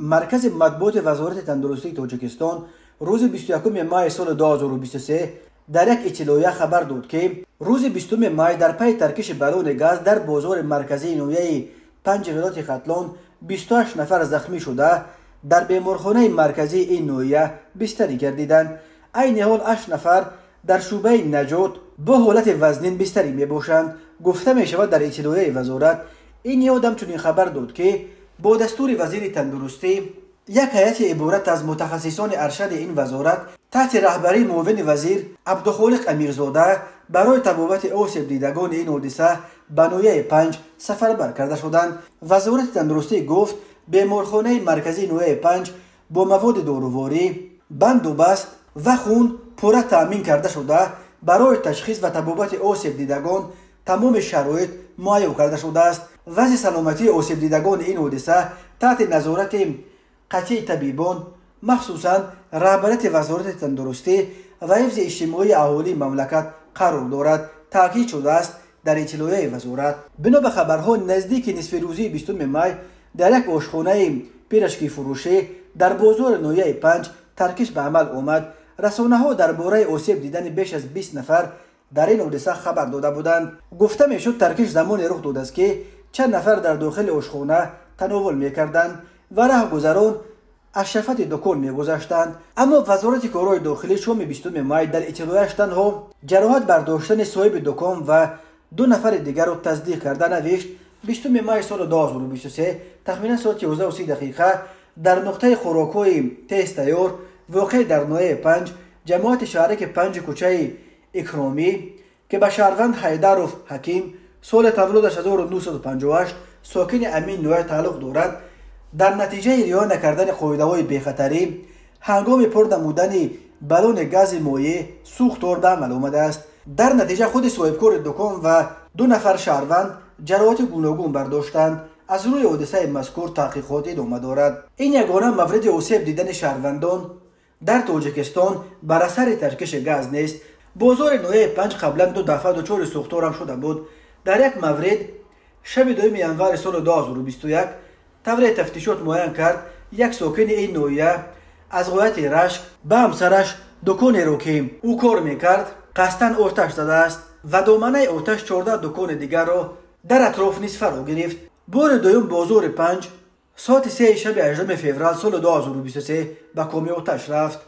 مرکز مطبوعات وزارت تندرستی تاجیکستان روز 21 مای سال 2023 در یک اطلاعیه خبر داد که روز 20 مای در پی ترکش بالون گاز در بازار مرکزی نویه 5 ولایت ختلان 28 نفر زخمی شده در بیمارخانه مرکزی این نویه بستری گردیدند. عین حال 8 نفر در شعبه نجات با حالت وزنین بستری می باشند. گفته می شود در اطلاعیه وزارت این یادم چنین خبر داد که با دستور وزیر تندرستی یک هیئت عبارت از متخصصان ارشد این وزارت تحت رهبری معاون وزیر عبدالخالق امیرزاده برای تبابت آسیب دیدگان این حادثه به نویه 5 سفربر کرده شدند. وزارت تندرستی گفت بیمارخانه مرکزی نویه 5 با مواد داروواری، بندوبست و خون پوره تامین کرده شده برای تشخیص و تبابت آسیب دیدگان تمام شرایط مهیا کرده شده است. وضع سلامتی آسیب دیدگان این حادثه تحت نظارت قطعی طبیبان مخصوصا رهبریت وزارت تندرستی و حفظ اجتماعی اهالی مملکت قرار دارد تاکید شده است در اطلاعیه وزارت. بنا به خبرها نزدیک نصف روزی 20 مای در یک آشخانه پیرشکی فروشی در بازار نویه 5 ترکش به عمل آمد. رسانه‌ها درباره آسیب دیدن بیش از 20 نفر در این حادثه خبر داده بودند. گفته میشد ترکش زمانی رخ داده است که چند نفر در داخل آشخانه تناول میکردند و راهگذران از شفت دکان میگذشتند. اما وزارت کارهای داخلی شام 20 مای در اطلاعیه‌اش تنها جراحت برداشتن صاحب دکان و 2 نفر دیگر را تصدیق کرده نوشت. 20 مای سال 2023 تخمینا ساعت 11:30 در نقطه خوراک‌های تستیار واقع در نویه 5 جماعت شهرک 5 کوچه اکرامی که به شهروند حیدروف حکیم سال تولدش 1958 ساکن امین نویه تعلق دارد در نتیجه رعایت نکردن قاعده‌های بی‌خطری هنگام پر نمودن بالون گاز مایع سوختار به عمل آمده است. در نتیجه خود صاحبکار دکان و 2 نفر شهروند جراحت گوناگون برداشتند. از روی حادثه مذکور تحقیقات ادامه دارد. این یگانه مورد آسیب دیدن شهروندان در تاجیکستان بر اثر ترکش گاز نیست. بازار نویه 5 قبلا 2 دفعه دچار سوختار هم شده بود. در یک مورد شب 2 ژانویه سال 2021 طور تفتیشات معین کرد یک ساکن این نویه از غایت رشک به همسرش دکانی را که او کار میکرد قصداً آتش زده است و دامنه آتش 14 دکان دیگر را در اطراف نیز فرا گرفت. بار دوم بازار 5 ساعت 3 شب 18 فوریه سال 2023 به کامی آتش رفت.